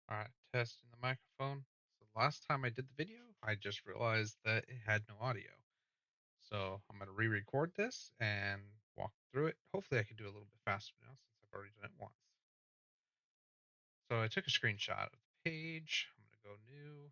All right, testing the microphone. So last time I did the video, I just realized that it had no audio. So I'm going to re-record this and walk through it. Hopefully I can do it a little bit faster now since I've already done it once. So I took a screenshot of the page. I'm going to go new.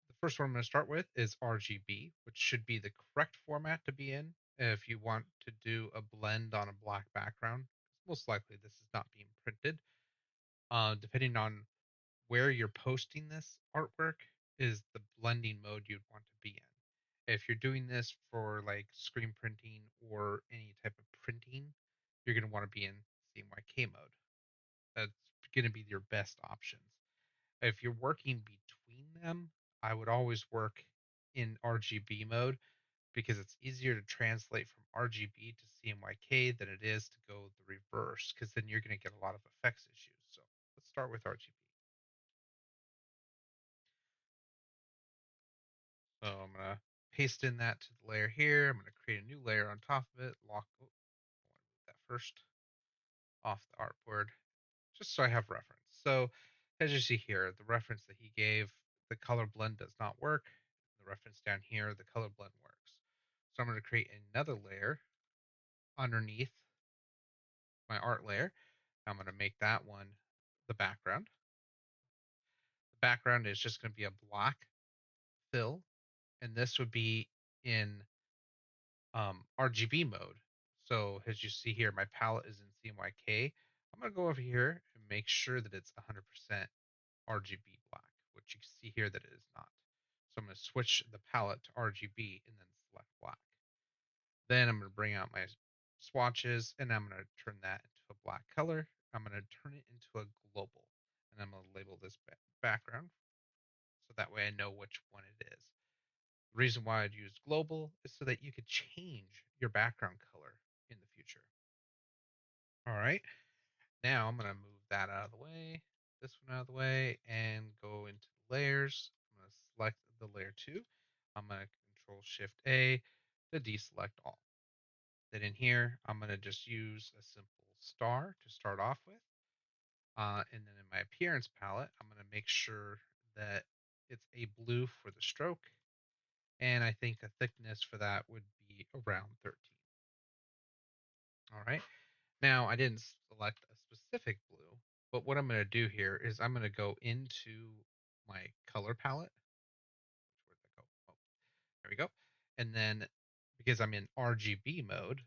The first one I'm going to start with is RGB, which should be the correct format to be in if you want to do a blend on a black background. Most likely this is not being printed. Depending on where you're posting this artwork is the blending mode you'd want to be in. If you're doing this for like screen printing or any type of printing, you're going to want to be in CMYK mode. That's going to be your best options. If you're working between them, I would always work in RGB mode because it's easier to translate from RGB to CMYK than it is to go the reverse because then you're going to get a lot of effects issues. So let's start with RGB. So I'm gonna paste in that to the layer here. I'm gonna create a new layer on top of it. Lock. Oh, I want to move that first off the artboard, just so I have reference. So as you see here, the reference that he gave, the color blend does not work. The reference down here, the color blend works. So I'm gonna create another layer underneath my art layer. I'm gonna make that one the background. The background is just gonna be a black fill, and this would be in RGB mode. So as you see here, my palette is in CMYK. I'm going to go over here and make sure that it's 100% RGB black, which you can see here that it is not. So I'm going to switch the palette to RGB and then select black. Then I'm going to bring out my swatches and I'm going to turn that into a black color. I'm going to turn it into a global and I'm going to label this background so that way I know which one it is. The reason why I'd use global is so that you could change your background color in the future. All right. Now I'm going to move that out of the way, this one out of the way, and go into layers. I'm going to select the layer 2. I'm going to Control Shift A to deselect all. Then in here, I'm going to just use a simple star to start off with. And then in my appearance palette, I'm going to make sure that it's a blue for the stroke. And I think the thickness for that would be around 13. All right. Now I didn't select a specific blue, but what I'm going to do here is I'm going to go into my color palette. Where'd that go? Oh, there we go. And then because I'm in RGB mode,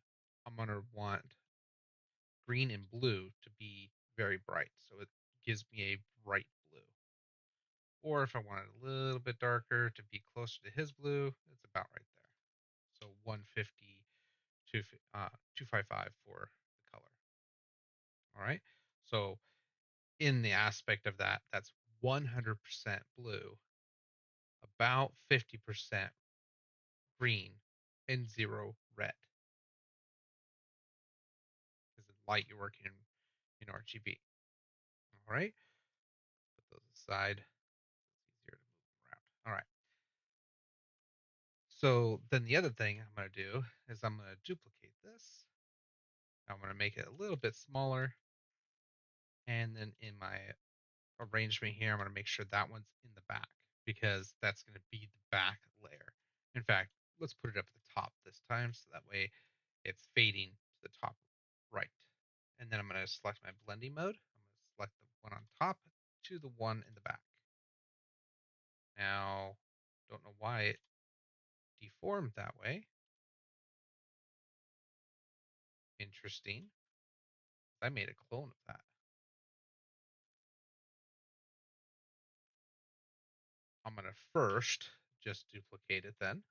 I'm going to want green and blue to be very bright. So it gives me a bright blue. Or if I want it a little bit darker to be closer to his blue, it's about right there. So 150 to 255 for the color. All right. So in the aspect of that, that's 100% blue, about 50% green, and zero red. Because the light you're working in RGB. All right. Put those aside. It's easier to move them around. All right. So then the other thing I'm going to do is I'm going to duplicate this. I'm going to make it a little bit smaller. And then in my arrangement here, I'm going to make sure that one's in the back because that's going to be the back layer. In fact, let's put it up at the top this time so that way it's fading to the top right. And then I'm going to select my blending mode. I'm going to select the one on top to the one in the back. Now, don't know why it deformed that way. Interesting. I made a clone of that. I'm going to first just duplicate it then,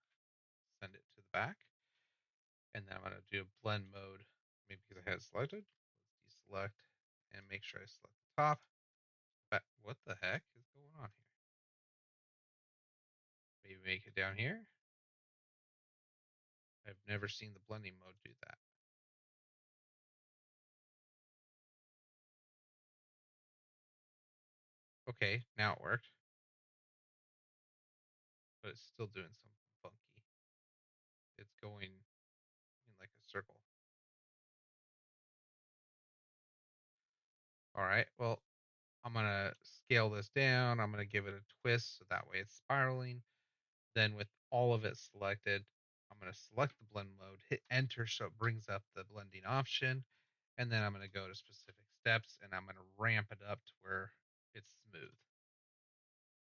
send it to the back. And then I'm going to do a blend mode, maybe because I had it selected. Let's deselect and make sure I select the top. But what the heck is going on here? Maybe make it down here. I've never seen the blending mode do that. Okay, now it worked, but it's still doing something funky. It's going in like a circle. All right, well, I'm going to scale this down. I'm going to give it a twist so that way it's spiraling. Then with all of it selected, I'm going to select the blend mode, hit enter so it brings up the blending option. And then I'm going to go to specific steps and I'm going to ramp it up to where it's smooth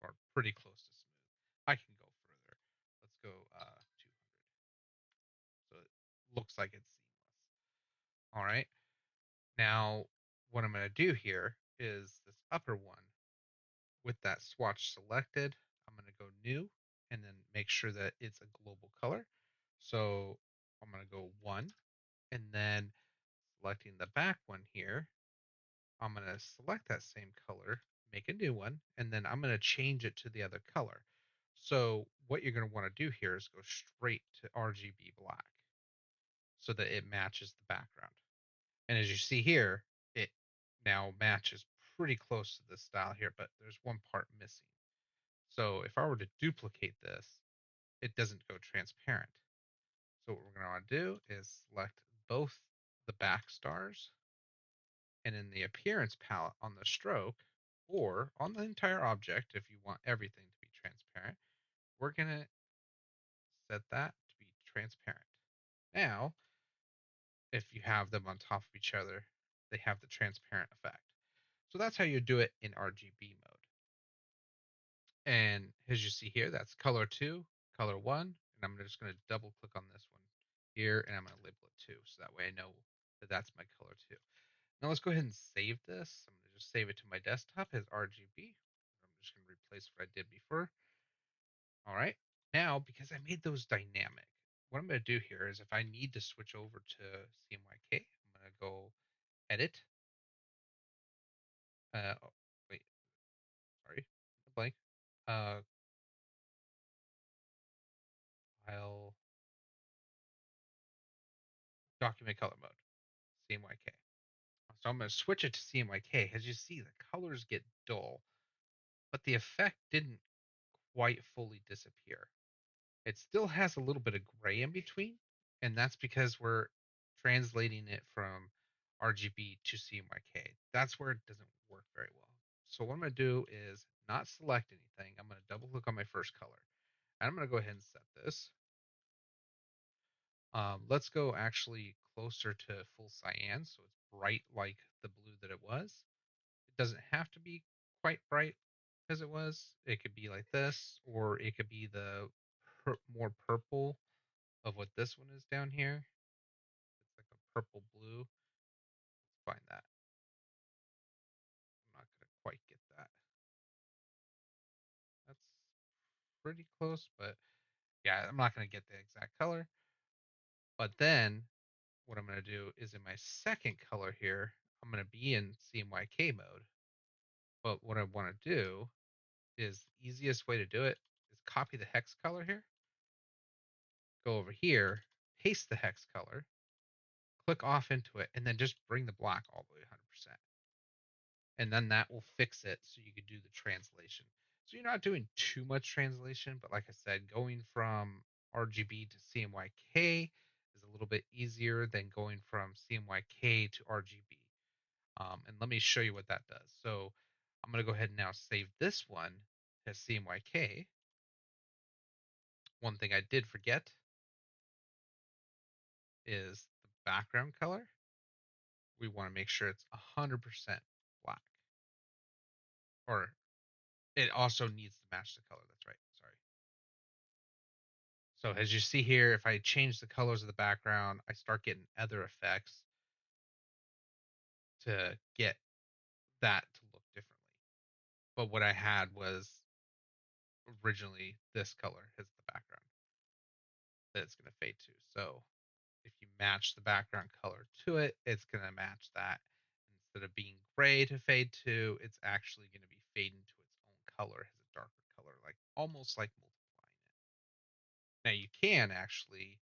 or pretty close to smooth. I can go further. Let's go 200. So it looks like it's seamless. All right. Now, what I'm going to do here is this upper one with that swatch selected. I'm going to go new and then make sure that it's a global color. So I'm going to go 1 and then selecting the back one here. I'm going to select that same color, make a new one, and then I'm going to change it to the other color. So what you're going to want to do here is go straight to RGB black so that it matches the background. And as you see here, it now matches pretty close to this style here, but there's one part missing. So if I were to duplicate this, it doesn't go transparent. So what we're going to want to do is select both the back stars and in the appearance palette on the stroke or on the entire object if you want everything to be transparent, we're going to set that to be transparent. Now, if you have them on top of each other, they have the transparent effect. So that's how you do it in RGB mode. And as you see here, that's color 2, color 1, and I'm just going to double click on this one here and I'm going to label it 2 so that way I know that that's my color 2. Now let's go ahead and save this. I'm going to just save it to my desktop as RGB. I'm just going to replace what I did before. All right. Now, because I made those dynamic, what I'm going to do here is if I need to switch over to CMYK, I'm going to go edit. Oh, wait, sorry, blank. Uh, File, document color mode, CMYK. So I'm going to switch it to CMYK. As you see, the colors get dull, but the effect didn't quite fully disappear. It still has a little bit of gray in between, and that's because we're translating it from RGB to CMYK. That's where it doesn't work very well. So what I'm going to do is not select anything. I'm going to double click on my first color. And I'm going to go ahead and set this. Let's go actually closer to full cyan, so it's bright like the blue that it was. It doesn't have to be quite bright as it was. It could be like this, or it could be the more purple of what this one is down here. It's like a purple blue. Let's find that. I'm not gonna quite get that. That's pretty close, but yeah, I'm not gonna get the exact color. But then what I'm gonna do is in my second color here, I'm gonna be in CMYK mode. But what I want to do is the easiest way to do it is copy the hex color here, go over here, paste the hex color, click off into it, and then just bring the black all the way 100%. And then that will fix it so you can do the translation. So you're not doing too much translation, but like I said, going from RGB to CMYK is a little bit easier than going from CMYK to RGB. And let me show you what that does. So I'm going to go ahead and now save this one as CMYK. One thing I did forget is the background color. We want to make sure it's 100% black, or it also needs to match the color. That's right. Sorry. So as you see here, if I change the colors of the background, I start getting other effects to get that to look differently. But what I had was originally this color as the background that it's going to fade to. So if you match the background color to it, it's going to match that. Instead of being gray to fade to, it's actually going to be fading to its own color, as a darker color, like almost like multiplying it. Now you can actually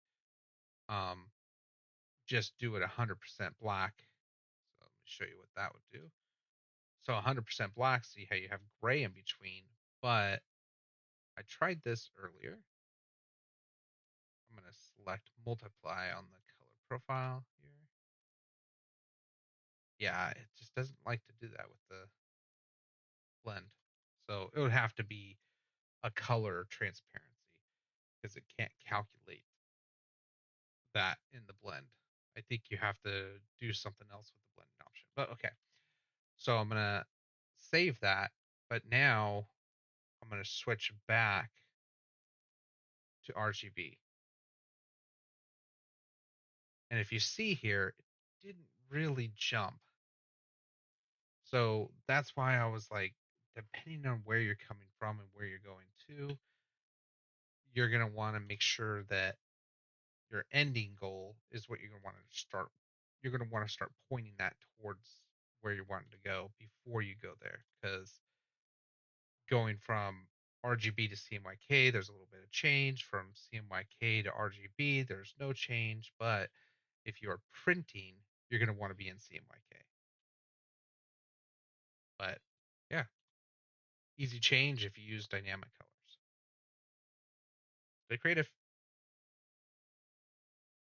um, just do it 100% black. So let me show you what that would do. So 100% black, see how you have gray in between, but I tried this earlier. I'm going to select multiply on the color profile here. Yeah, it just doesn't like to do that with the blend. So it would have to be a color transparency because it can't calculate that in the blend. I think you have to do something else with the blending option. But okay. So I'm gonna save that, but now I'm gonna switch back to RGB. And if you see here, it didn't really jump. So that's why I was like, depending on where you're coming from and where you're going to, you're gonna want to make sure that your ending goal is what you're gonna want to start. You're gonna want to start pointing that towards where you're wanting to go before you go there. Because going from RGB to CMYK, there's a little bit of change. From CMYK to RGB, there's no change. But if you're printing, you're going to want to be in CMYK. But yeah, easy change if you use dynamic colors. Stay creative.